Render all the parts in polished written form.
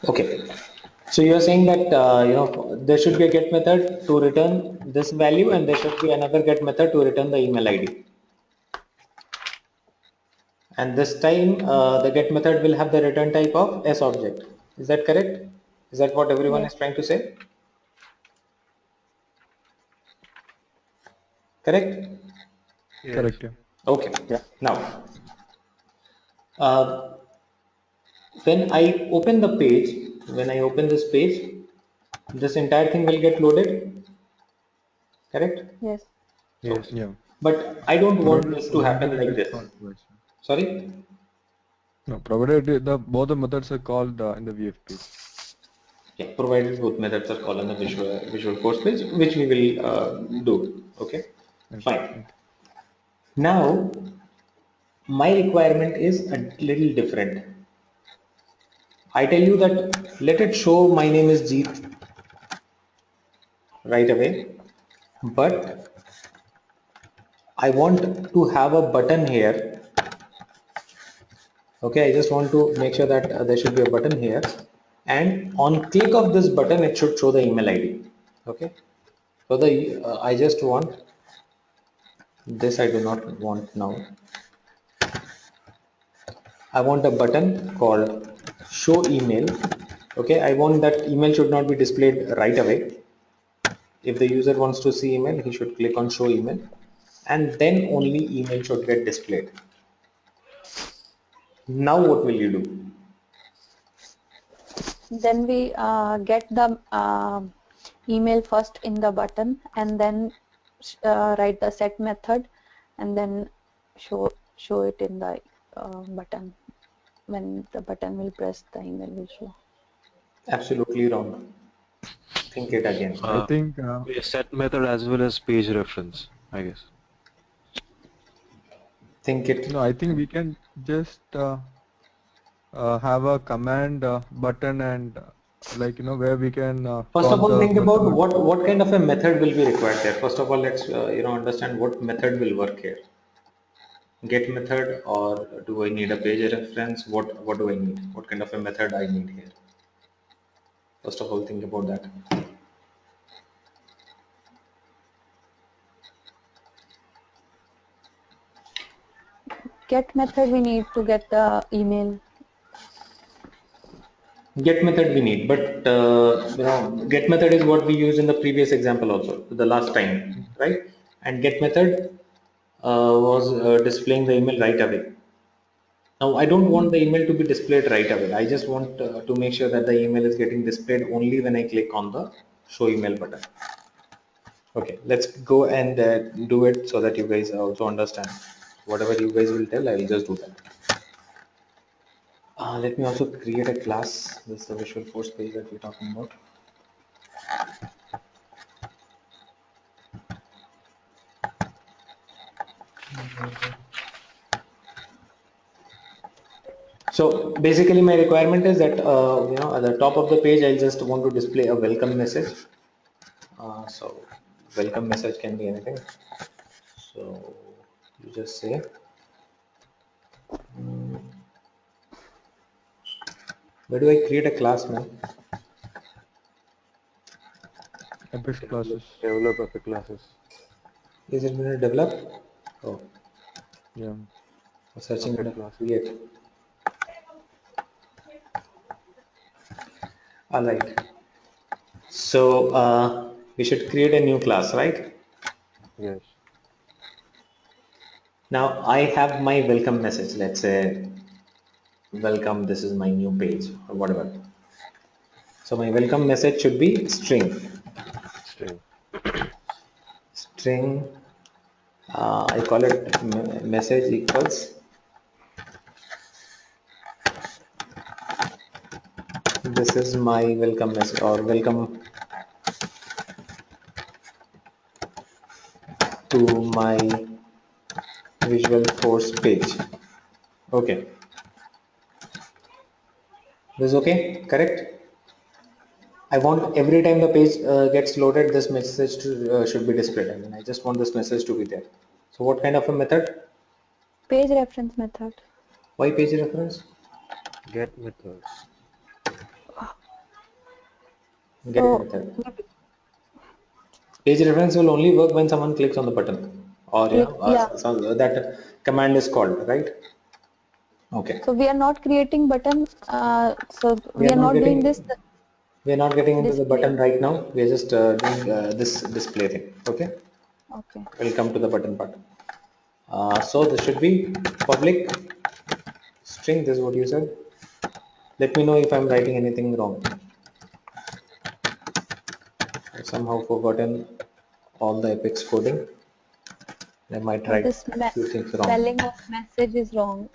Okay. So you are saying that there should be a get method to return this value, and there should be another get method to return the email ID. And this time the get method will have the return type of S object. Is that correct? Is that what everyone Yes. is trying to say? Correct? Yes. Correct. Yeah. Okay. Yeah. Now, uh, when I open the page, when I open this page, this entire thing will get loaded. Correct? Yes. Yes. Okay. Yeah. But I don't want this to happen Provided like it is this. called twice. Sorry? No, provided the both the methods are called in the VF page. Yeah, provided both methods are called on the visual course page, which we will do. Okay, Okay. fine. Now, my requirement is a little different. I tell you that let it show my name is Jeet right away, but I want to have a button here. Okay, I just want to make sure that there should be a button here, and on click of this button, it should show the email ID. Okay, so the I just want this. I do not want now. I want a button called show email. Okay, I want that email should not be displayed right away. If the user wants to see email, he should click on show email, and then only email should get displayed. Now what will you do? Then we get the email first in the button, and then write the set method, and then show it in the button. When the button will press, the email will show. Absolutely wrong. Think it again. I think A set method as well as page reference, I guess. Think it. no. I think we can just have a command button and where we can First of call all, the think about method. what kind of a method will be required there. First of all, let's understand what method will work here. Get method, or do I need a page reference? What do I need? What kind of a method I need here? First of all, think about that. Get method, we need to get the email. Get method we need, but get method is what we used in the previous example also, the last time, right? And get method was displaying the email right away. Now I don't want the email to be displayed right away. I just want to make sure that the email is getting displayed only when I click on the show email button. Okay, let's go and do it so that you guys also understand. Whatever you guys will tell, I will just do that. Let me also create a class. This is the visual force page that we're talking about. So basically my requirement is that at the top of the page I just want to display a welcome message. So welcome message can be anything. So you just say where do I create a class, man? Apex classes. Develop Epic classes. Is it going to develop? Oh, Yeah. searching Epic for class. create. All right. So we should create a new class, right? Yes. Now I have my welcome message. Let's say welcome. This is my new page or whatever. So my welcome message should be string. String. String. I call it message equals this is my welcome message or welcome to my visual force page. Okay, this is okay, correct? I want every time the page gets loaded, this message should be displayed. I mean, I just want this message to be there. So what kind of a method? Page reference method. Why page reference? Get method. Get So method. Page reference will only work when someone clicks on the button, or yeah. that command is called, right? Okay. So we are not creating button. So We we are are not not doing getting this we are not getting into the display. button right now. We are just doing this display thing. Okay. Okay. We'll come to the button part. So this should be public string. This is what you said. Let me know if I'm writing anything wrong. I somehow forgotten all the Apex coding. I might write This a few things wrong. spelling of message is wrong.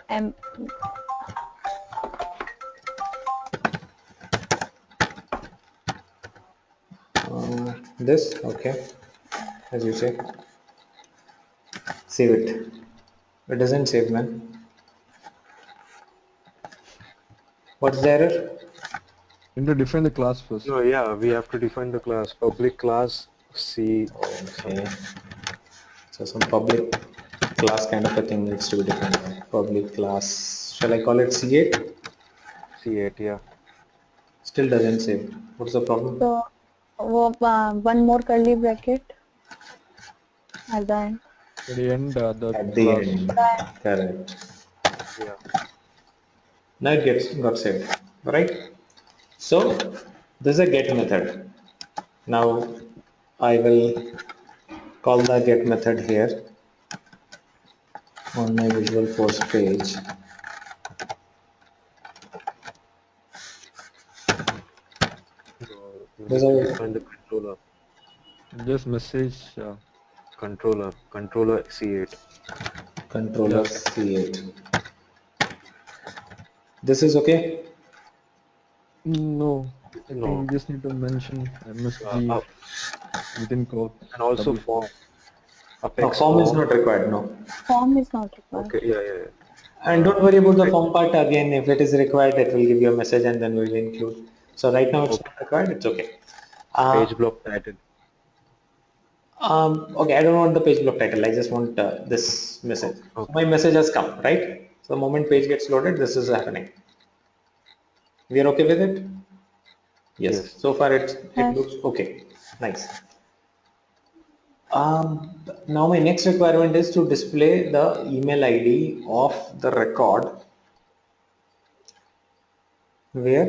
This, okay, as you say, save it. It doesn't save, man. What's the error? You need to define the class first. No, yeah, we have to define the class. Public class C Okay, something. so some public class kind of a thing needs to be defined. Public class, shall I call it C8? C8, yeah. Still doesn't save. What's the problem? So one more curly bracket at the end. At the end, the At the class. end, correct. Yeah. Now it got saved, right? So this is a get method. Now I will call the get method here on my Visual Force page. So we There's need to a define the controller. Just message. Controller C8. controller Yeah. C8. This is okay. No, I think No. we just need to mention MSG Uh, within code. and also Double. form. No, Apex form is form. not required. No. Form is not required. Okay, yeah. And don't worry about the Right. form part again. If it is required, it will give you a message and then we will include. So right now it's Okay. not required. It's okay. Uh, Page block title. okay, I don't want the page block title. I just want this message. So Okay. my message has come, right? So the moment page gets loaded, this is happening. We are okay with it? Yes. Yes. So far it Yes. looks okay. Nice. Now my next requirement is to display the email ID of the record where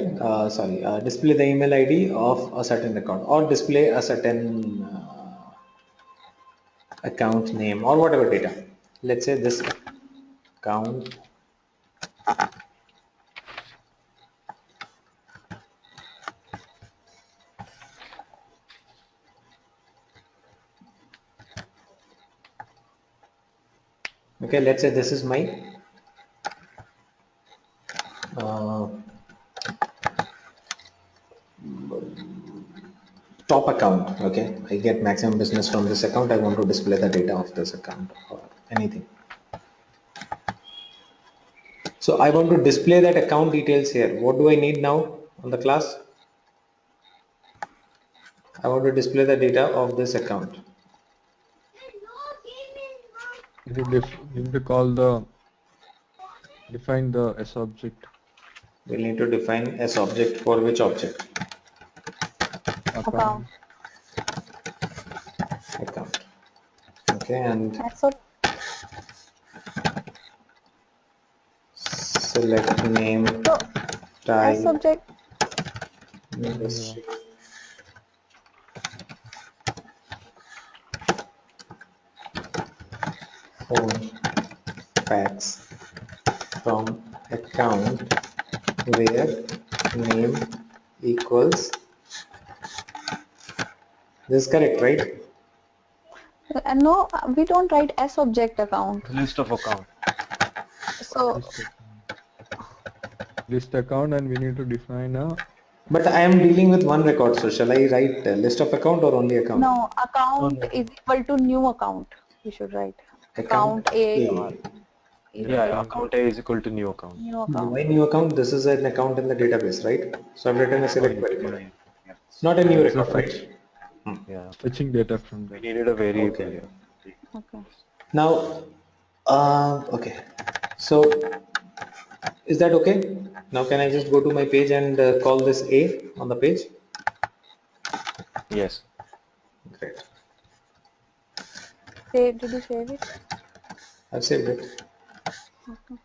display the email ID of a certain record or display a certain account name or whatever data. Let's say this account. Okay, let's say this is my uh, top account. Okay, I get maximum business from this account. I want to display the data of this account or anything. So I want to display that account details here. What do I need now on the class? I want to display the data of this account. You need to define the S object We'll need to define as object for which object? account. Account. Okay, and So select name, as type, subject. industry, phone, fax from account where name equals. This is correct, right? No, we don't write as object account. List of account. So List account, and we need to define a But I am dealing with one record, so shall I write a list of account or only account? no, account no. is equal to new account. We should write account A A. is Yeah, equal account A is equal to new account. to new account. My new account, this is an account in the database, right? So I've written a select Oh, query for yeah, it. yeah. It's not a new It's a record, right? Yeah. fetching data from We there. needed a variable. Okay. Yeah. Okay. Now, okay. So is that okay? Now can I just go to my page and call this A on the page? Yes. Great. Did you save it? I've saved it. Okay.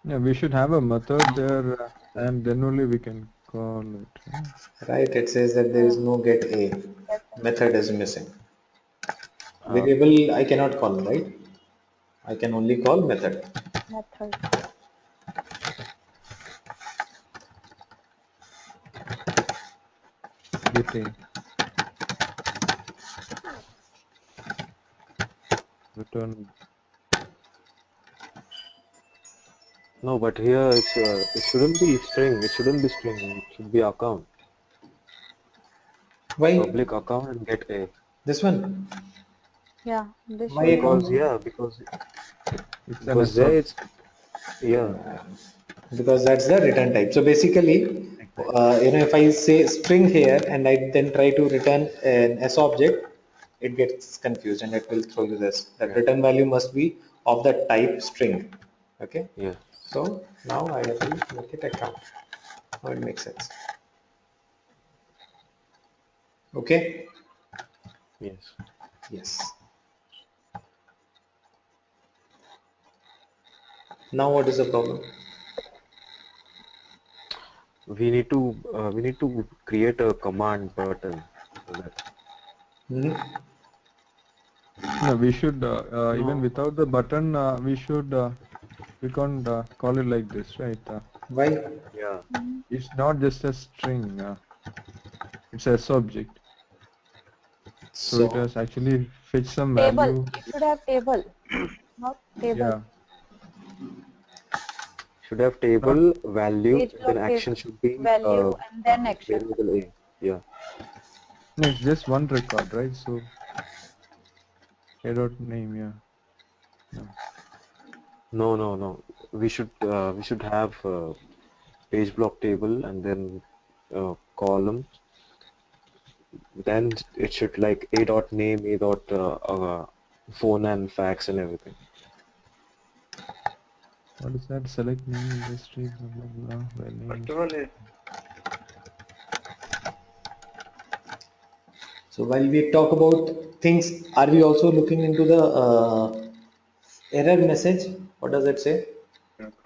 Yeah, we should have a method there, and then only we can call it. Right? Right, it says that there is Oh, no get a. yes, Method is missing. Uh, Variable I cannot call, right? I can only call method. method. Get a return. no, but here it shouldn't be string. It shouldn't be string. It should be account. Why? Public account and get a. This one? Yeah, this Why should have. Because account? yeah, It's an because SOP. there it's yeah. Because that's the return type. So basically, Exactly. if I say string here and I then try to return an S object, it gets confused and it will throw you this. That Yeah. return value must be of the type string. Okay. Yeah. So now I have to make it account. Now it makes sense. Okay. Yes. Yes. Now what is the problem? We need to create a command button for that. Mhm. No, we should even No. without the button, we can't call it like this, right? Why? Yeah. Mhm. It's not just a string. It's a S object. So it So has actually fetched some Table. value. It should have table, not table. Yeah, Should have not table value, Page then block action table. should be Value and then action. variable A. Yeah. no, it's just one record, right? So a dot name, yeah. No. No, no, no. We should have page block table and then column. Then it should like A dot name, A dot phone and fax and everything. What is that? Select name, industry, blah blah blah. Where name First is. of all, So while we talk about things, are we also looking into the error message? What does it say?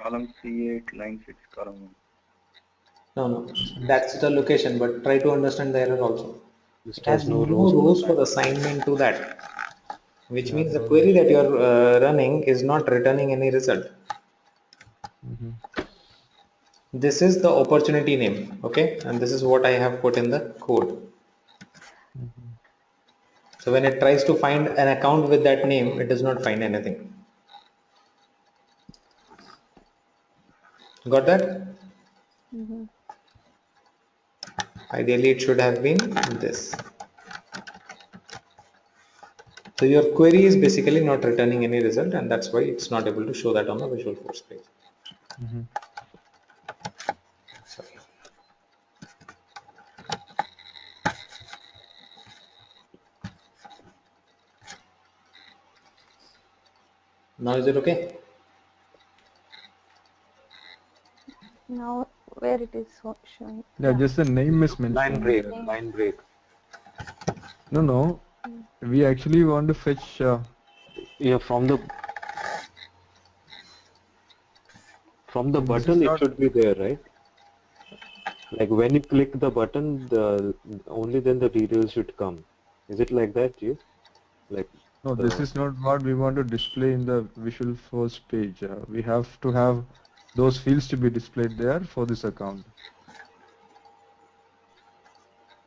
column C8, line 6, column 1. No, no, Since that's the location, but try to understand the error also. This It has has no no rows for the rows for sign. assignment to that, which yeah, means the no query rows. that you're running is not returning any result. Mm-hmm. This is the opportunity name, okay? And this is what I have put in the code. Mm-hmm. So when it tries to find an account with that name, it does not find anything. Got that? Mm-hmm. Ideally, it should have been this. So your query is basically not returning any result, and that's why it's not able to show that on the Visual Force page. Mm-hmm. Sorry. Now is it okay? Now where it is showing. Yeah, Yeah. just the name is Line mentioned break, there. Name. line break. No, no. Mm. We actually want to fetch. Yeah, from the This is button it not. should be there, right? Like when you click the button, the only then the details should come. Is it like that, you? Like No, this the is not what we want to display in the Visual Force page. We have to have those fields to be displayed there for this account.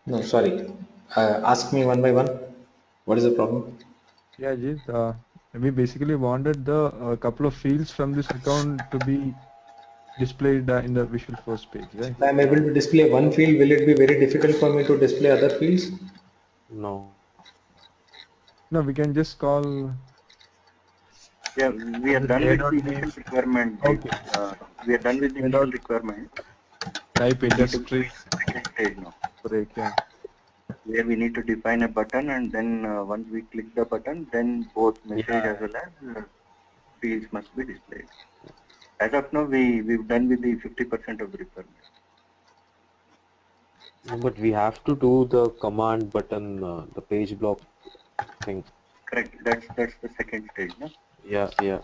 No, sorry. Ask me one by one. What is the problem? Yeah, Jit, we basically wanted the couple of fields from this account to be displayed in the Visual Force page, right? If I'm able to display one field, will it be very difficult for me to display other fields? no. No, we can just call Yeah, we are this done a with the dot initial name. requirement. Okay. We are done with the A dot initial requirement. type We need to go industry into the second stage now, break. Yeah. where we need to define a button, and then once we click the button, then both message Yeah. as well as fields must be displayed. As of now, we've done with the 50% of the requirement. No, but we have to do the command button, the page block thing. Correct. That's the second stage, no? Yeah, yeah.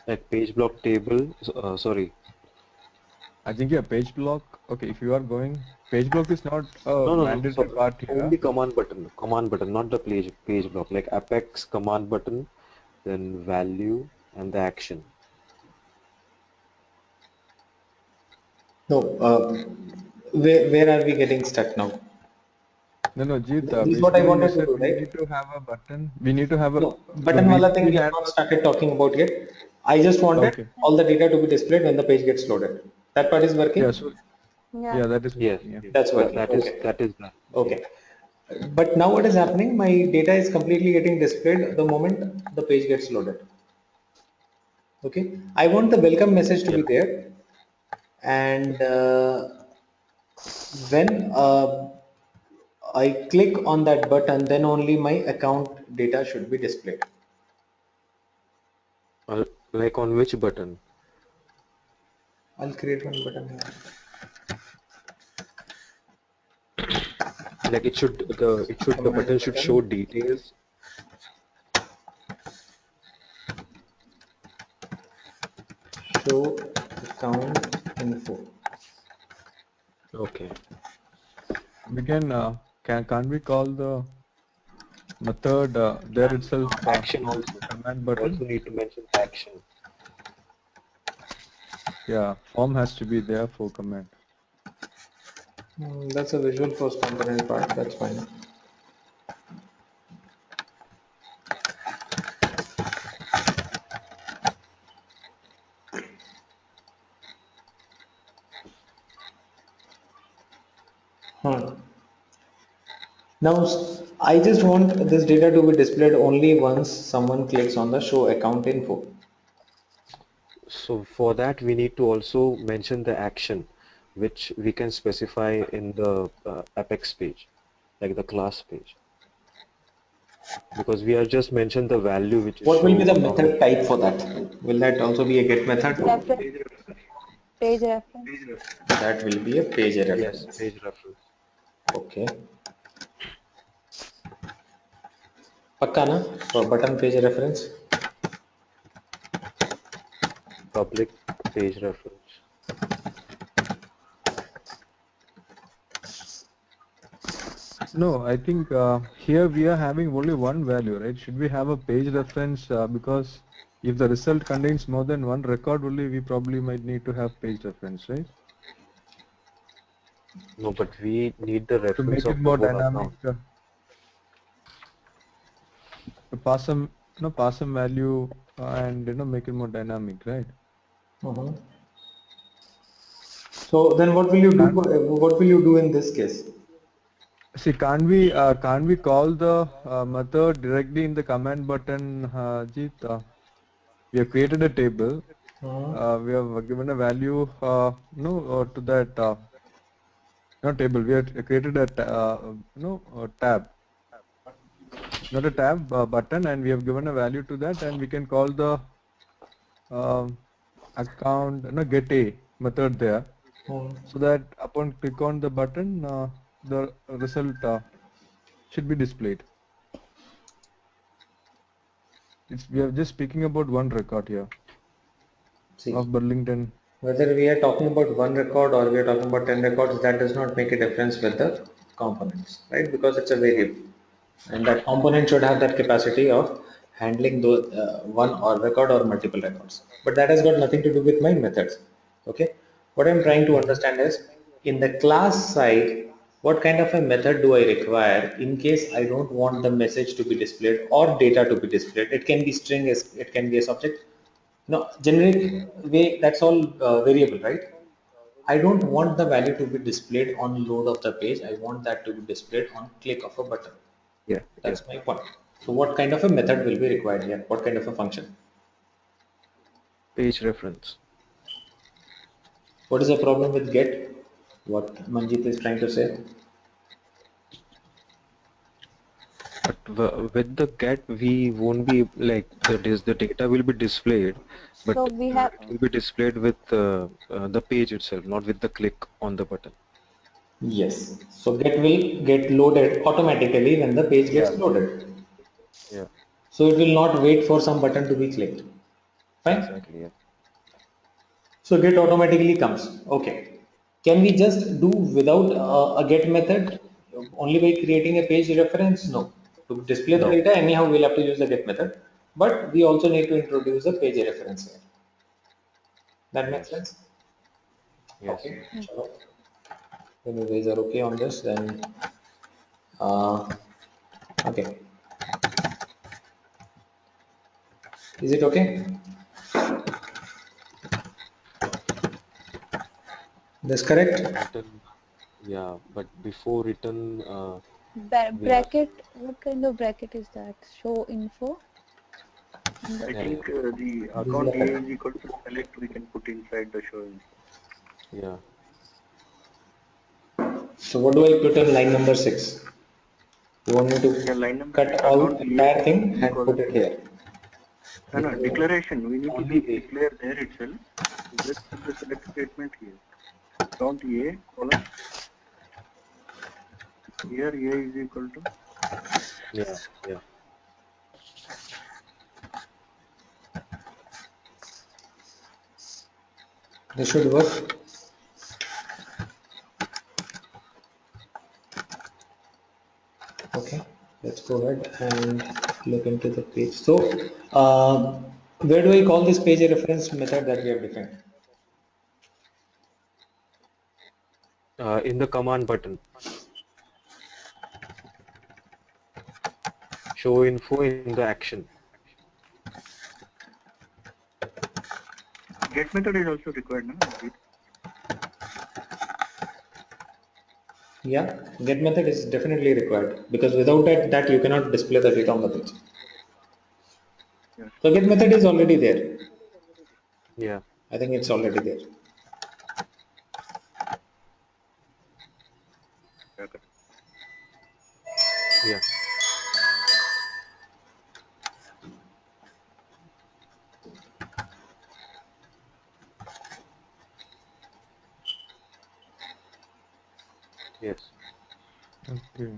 Like page block table. Sorry. I think yeah, page block. Okay, if you are going, page block is not a No, no, no. mandatory So part here. only command button, not the page block. Like Apex command button, then value and the action. No, where are we getting stuck now? No, Jeet. This is what I Basically, you wanted to said do, we right? need to have a button. We need to have a. No, The button wala thing we we have had not was started talking about yet. I just wanted okay. all the data to be displayed when the page gets loaded. That part is working? Yeah. So Yeah. yeah, that is Yes, working. Yeah. yes. That's That, working. that is Okay. that is done. Okay. But now what is happening? My data is completely getting displayed the moment the page gets loaded. Okay. I want the welcome message to Yeah. be there. And when I click on that button, then only my account data should be displayed. Like on which button? I'll create one button here. Like the Command button should show button, details. show account info. Okay. We can't we call the method there And itself action also. command We also button? need to mention the action. Yeah, form has to be there for command. That's a visual force component part. That's fine. Hmm. Now, I just want this data to be displayed only once someone clicks on the show account info. So for that, we need to also mention the action, which we can specify in the Apex page, like the class page, because we have just mentioned the value which is What will be show the account. method type for that? Will that also be a get method? Reference. Page reference. That will be a page Yes, reference. page reference. Okay. Pakka na? For button page reference. Public page reference. No, I think here we are having only one value, right? Should we have a page reference because if the result contains more than one record only, we probably might need to have page reference, right? No, but we need the To reference make it of the more whole dynamic, account. to pass some value and make it more dynamic, right? Mhm. So then what will you do? Can't, What will you do in this case? see, can't we call the method directly in the command button, Jeet? We have created a table. Mhm. We have given a value, to that not table. We have created a a tab, not a tab button, and we have given a value to that, and we can call the um, account get a method there, Mhm. so that upon click on the button, the result should be displayed. We are just speaking about one record here See, of Burlington. whether we are talking about one record or we are talking about 10 records, that does not make a difference with the components, right? Because it's a variable. And that component should have that capacity of handling those one or record or multiple records. But that has got nothing to do with my methods. Okay. What I'm trying to understand is in the class side, what kind of a method do I require in case I don't want the message to be displayed or data to be displayed? It can be string, it can be a subject. No, generic way, that's all variable, right? I don't want the value to be displayed on load of the page. I want that to be displayed on click of a button. Yeah, yeah. That's my point. So what kind of a method will be required here? What kind of a function? Page reference. What is the problem with get? What Manjit is trying to say? But with the get, we won't be like the data will be displayed, but So we have it will be displayed with the page itself, not with the click on the button. Yes. So get will get loaded automatically when the page gets Yeah, loaded. yeah, So it will not wait for some button to be clicked. Fine. exactly. Yeah. So get automatically comes. Okay. Can we just do without a get method only by creating a page reference? No. To display the No. data, anyhow, we'll have to use the get method. But we also need to introduce a page reference here. That makes Yes. sense? Yes. Okay. Chalo. When you guys are okay on this, then okay. Is it okay? That's correct? Written. Yeah, but before written, we have. Bracket, what kind of bracket is that? Show info? In the, I Yeah, think the This is account A is equal to select we can put inside the show info. yeah. So what do I put in line number 6? You want me Yeah, to line number cut 6 all account A entire is thing and equal put it here? no, no, Because declaration. We need to Only A. declare there itself. We just put the select statement here. Account A column. Here A is equal to Yeah, yeah. this should work. Okay, let's go ahead and look into the page. So, where do I call this page reference method that we have defined? In the command button, show info in the action. get method is also required now. Yeah, get method is definitely required because without that you cannot display the data on the page. Yes. So get method is already there. Yeah, I think it's already there. Yeah, correct. yeah. Yes. Okay.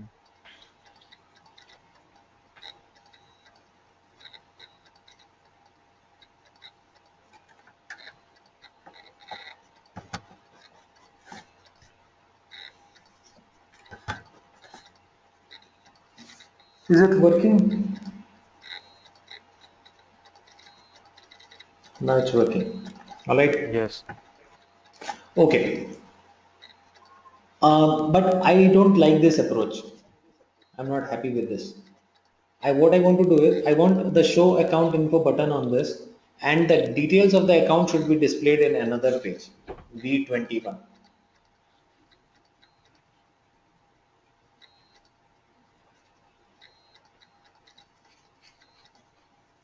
Is it working? Now it's working. All right. Yes. Okay. But I don't like this approach. I'm not happy with this. What I want to do is I want the show account info button on this, and the details of the account should be displayed in another page, V21.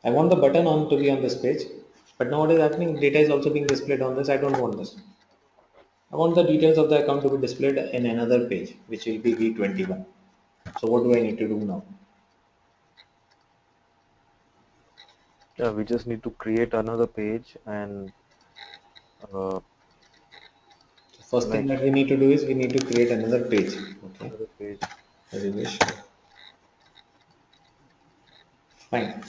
I want the button on to be on this page, but now what is happening? Data is also being displayed on this. I don't want this. I want the details of the account to be displayed in another page, which will be V21. So what do I need to do now? We just need to create another page and uh, First thing like that we need to do is we need to create another page. Okay. another page. As you wish. Fine.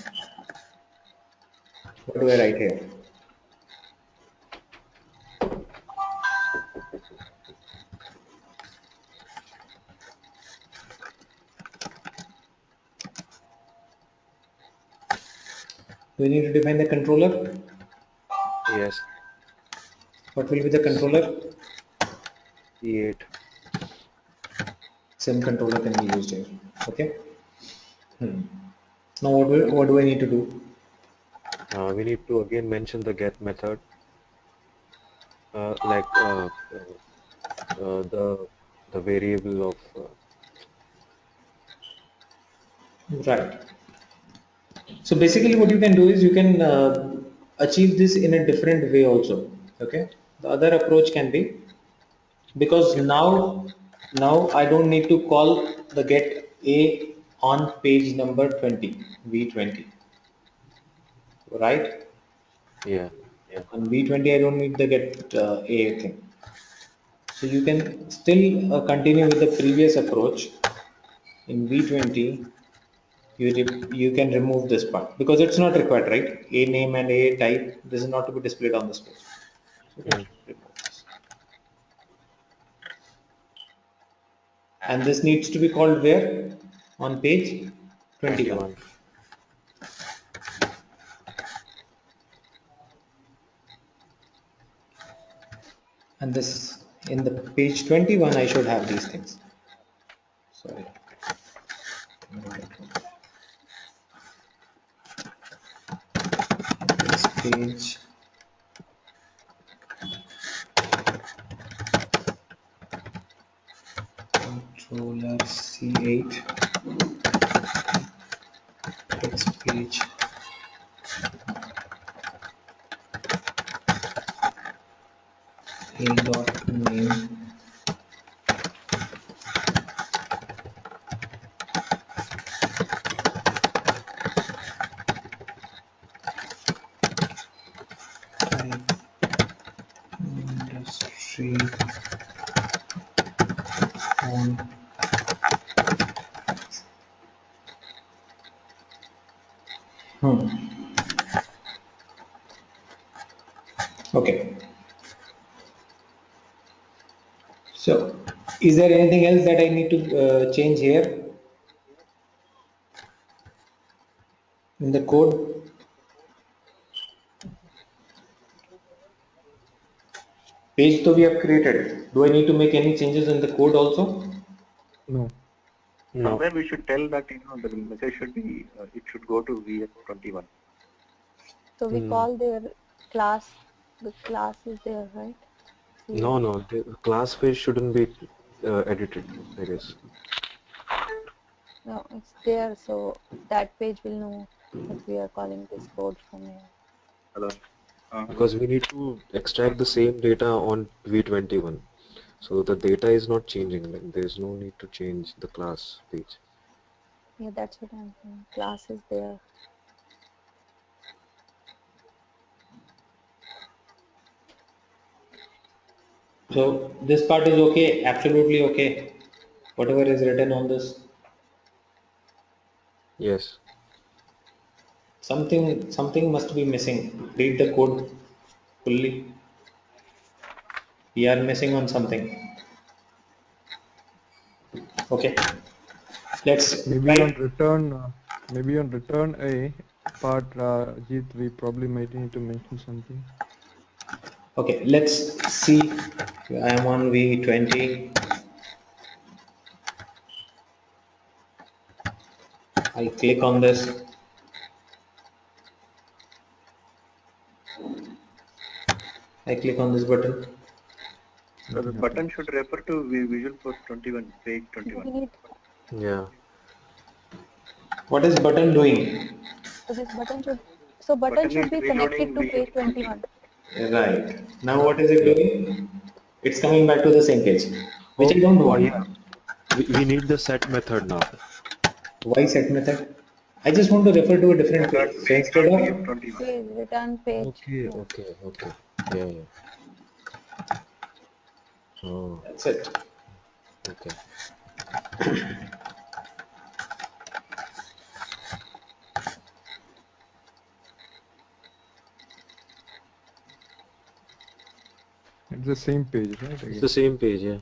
What do I write here? We need to define the controller. Yes. What will be the controller? Create. Same controller can be used here. Okay. Now what do I need to do? We need to again mention the get method, like the variable of Right. So basically what you can do is you can achieve this in a different way also. Okay. The other approach can be because yeah, now I don't need to call the get a on page number 20 V20, right? yeah, yeah, On V20 I don't need the get a thing. So you can still continue with the previous approach. In V20, you can remove this part because it's not required, right? A name and a type. This is not to be displayed on this page. So just remove this. And this needs to be called where? On page 21. 21. And this in the page 21 I should have these things. Sorry. This page. Controller C8. Text page. A dot name. Industry on okay. So is there anything else that I need to change here in the code? Page though we have created. Do I need to make any changes in the code also? No. No. Somewhere we should tell that the message should be it should go to VS21. So we call their class, the class is there, right? No, no. The class page shouldn't be edited, I guess. No, it's there, so that page will know that we are calling this code from here. Hello. Because we need to extract the same data on V21. So the data is not changing. Like there's no need to change the class page. Yeah, that's what I'm saying. Class is there. So this part is okay, absolutely okay. Whatever is written on this. Yes. Something must be missing. Read the code fully. We are missing on something. Okay. Let's Maybe on write. return a part, Jeet, we probably might need to mention something. Okay, let's see. I am on V20. I click on this. I click on this button. So the button should refer to Visual Force 21, page We 21. need, Yeah. What is button doing? so this button should is be reloading connected to page VS20. 21. Right. Now what is it doing? It's coming back to the same page, which I don't want. Yeah. We need the set method now. Why set method? I just want to refer to a different page. So instead of VS21. Page, return page. Okay, Yeah. okay. Yeah, yeah. Oh, that's it. okay. It's the same page, right? It's the same page, yeah.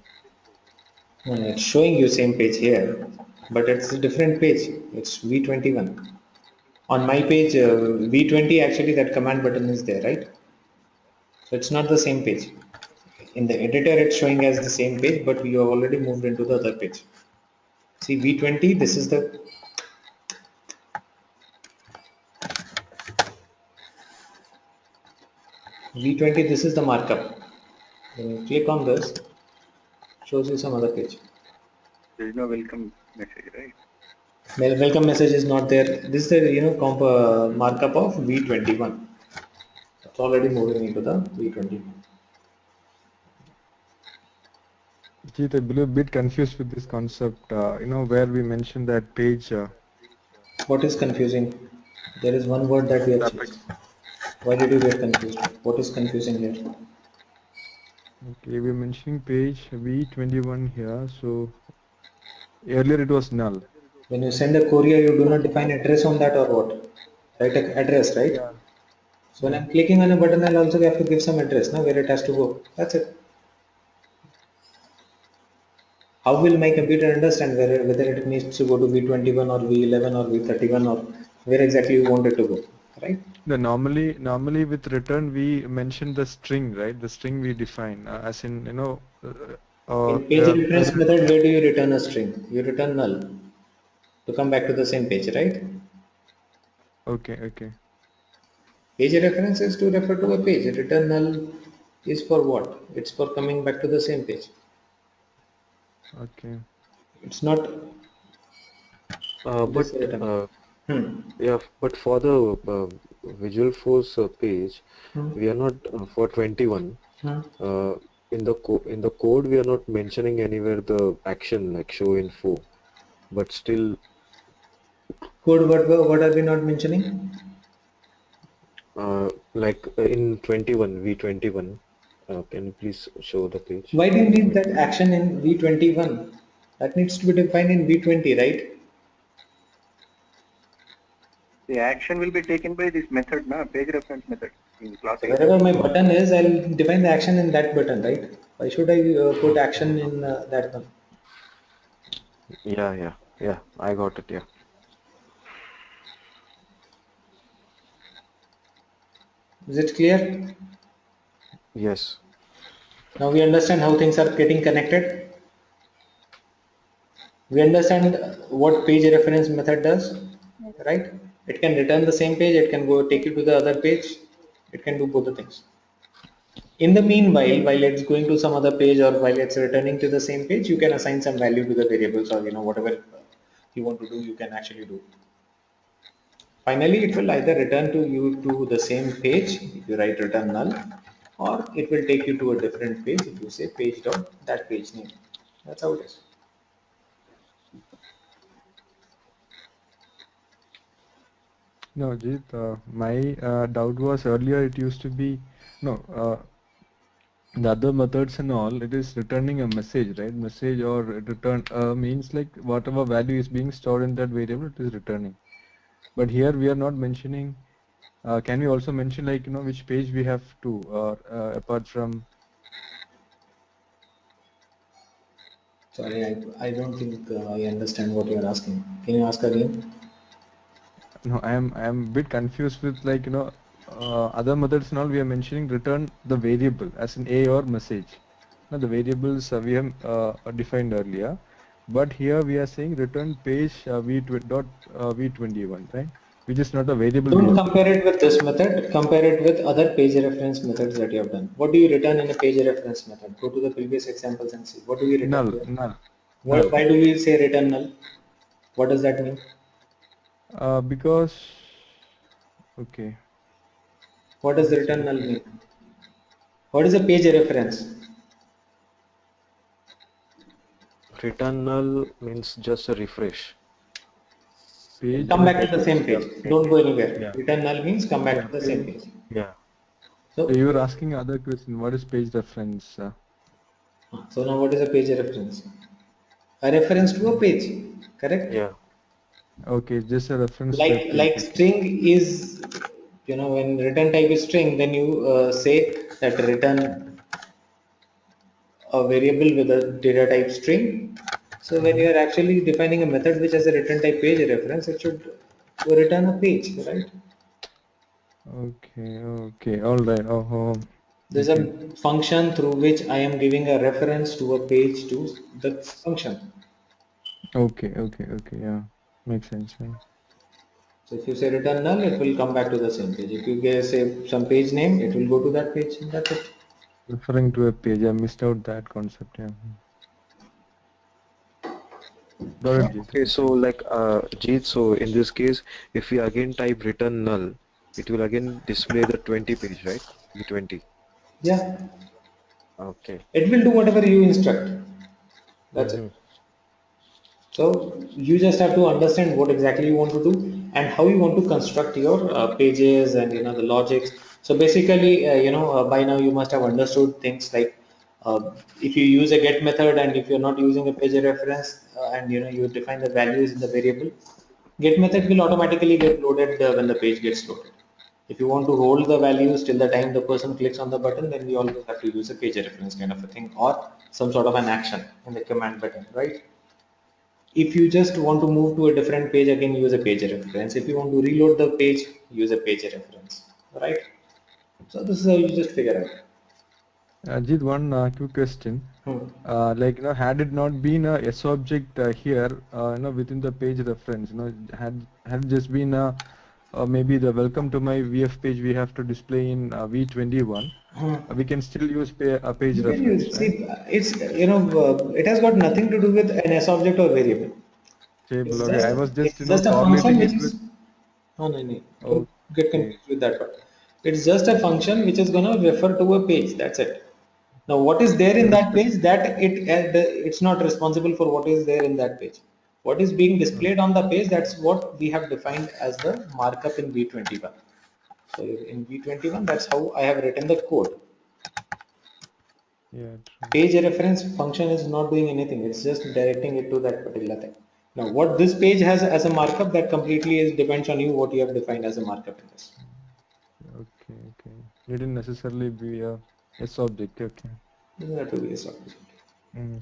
No, it's showing you same page here, but it's a different page. It's V21. On my page, V20 actually that command button is there, right? So it's not the same page. In the editor, it's showing as the same page, but we have already moved into the other page. See V20, this is the V20, this is the markup. When you click on this, shows you some other page. There is no welcome message, right? Welcome message is not there. This is the markup of V21. It's already moving into the V20. Jeet, I believe a bit confused with this concept, where we mentioned that page. What is confusing? There is one word that we have changed. Why did you get confused? What is confusing here? Okay, we're mentioning page V21 here. So earlier it was null. When you send a courier, you do not define address on that or what? Write a address, right? Yeah. So when Yeah. I'm clicking on a button, I'll also have to give some address, now where it has to go. That's it. How will my computer understand whether it needs to go to V21 or V11 or V31 or where exactly you want it to go, right? No, normally with return we mention the string, right? The string we define, as in, In page reference method, where do you return a string? You return null to come back to the same page, right? okay, okay, Page reference is to refer to a page. Return null is for what? It's for coming back to the same page. okay. It's not But this return. Hmm. yeah, but for the Visual Force page, Hmm. we are not for 21. Hmm. Uh, in the code, we are not mentioning anywhere the action like show info, but still, Code, what are we not mentioning? in 21 V21. Can you please show the page? Why do you need that action in V21? That needs to be defined in V20, right? The action will be taken by this method, na page reference method in class So 8. wherever my button is, I'll define the action in that button, right? Why should I put action in that one? Yeah. I got it. Yeah. Is it clear? Yes. Now we understand how things are getting connected. We understand what page reference method does, Yes. right? It can return the same page, it can go take you to the other page, it can do both the things. In the meanwhile, while it's going to some other page or while it's returning to the same page, you can assign some value to the variables, or whatever you want to do, you can actually do. Finally, it will either return to you to the same page if you write return null, or it will take you to a different page if you say page dot that page name. That's how it is. No, Jit, my doubt was earlier it used to be, no, the other methods and all, it is returning a message, right? Message or return means like whatever value is being stored in that variable, it is returning. But here we are not mentioning. Can we also mention like which page we have to, or apart from? Sorry, I don't think I understand what you are asking. Can you ask again? No, I am a bit confused with like other methods and all. We are mentioning return the variable as an A or message. Now the variables we have defined earlier, but here we are saying return page v21, right? Which is not a variable we Don't have compare defined. it with this method. Compare it with other page reference methods that you have done. What do you return in a page reference method? Go to the previous examples and see. What do we return Null, there? null, Why, null. why do we say return null? What does that mean? Because okay, What does just return a null mean? What is a page reference? Return null means just a refresh. page Come back to the reference. same page. Don't go anywhere. Yeah, Return null means come back yeah, to the same page. page. Yeah. So So, you were asking other question. What is page reference? so now what is a page reference? A reference to a page, correct? Yeah. Okay, just a reference to a page. Like Okay. string is, when return type is string, then you say that return a variable with a data type string. So when you Mhm. are actually defining a method which has a return type page reference, it should return a page, right? Okay, okay, all right. Oh, oh, There's okay, a function through which I am giving a reference to a page to the function. okay, okay, okay. Yeah, makes sense. Yeah. So if you say return null, it will come back to the same page. If you say some page name, it will go to that page. That's it. Referring to a page, I missed out that concept. Yeah. Got it, Jit. Okay, so like Jeet, so in this case, if we again type return null, it will again display the 20 page, right? V20. Yeah, Okay. it will do whatever you instruct. That's it. Mm-hmm. So you just have to understand what exactly you want to do and how you want to construct your pages and the logics. So basically, by now you must have understood things like if you use a get method and if you're not using a page reference and you define the values in the variable, get method will automatically get loaded when the page gets loaded. If you want to hold the values till the time the person clicks on the button, then we always have to use a page reference kind of a thing, or some sort of an action in the command button, right? If you just want to move to a different page, again use a page reference. If you want to reload the page, use a page reference, right? So this is how you just figure out. Ajit, one quick question. Like, had it not been a S object here, within the page reference, had it just been maybe the welcome to my VF page we have to display in V21, we can still use a page You can reference, use, right? see, it's, it has got nothing to do with an S object or variable. Table. Okay, I was just, It's just a function correlating which it is, with. no, no, no, don't get Okay. confused with that part. It's just a function which is going to refer to a page. That's it. Now, what is there in that page, that it's not responsible for what is there in that page. What is being displayed on the page, that's what we have defined as the markup in V21. So in V21, that's how I have written the code. Yeah, true. Page reference function is not doing anything. It's just directing it to that particular thing. Now, what this page has as a markup, that completely depends on you, what you have defined as a markup in this. Okay. It didn't necessarily be a S object. Okay. Doesn't have to be a subject.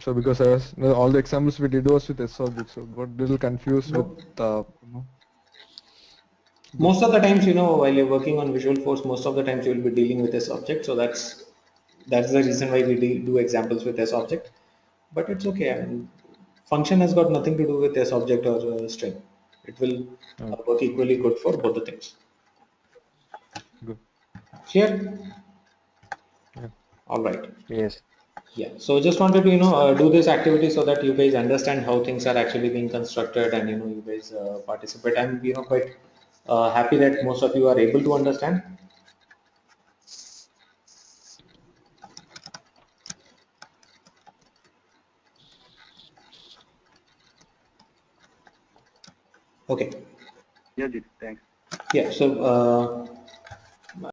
So because I was, all the examples we did was with S object, so got a little confused with No. Most of the times, while you're working on Visualforce, most of the times you will be dealing with this object. So that's the reason why we do examples with this object. But it's okay. I mean, function has got nothing to do with this object or string. It will Okay, work equally good for both the things. good. Clear? Yeah. All right. Yes. Yeah. So just wanted to do this activity so that you guys understand how things are actually being constructed, and you guys participate. I'm quite happy that most of you are able to understand. Okay. Yeah, Jit, thanks. Yeah. So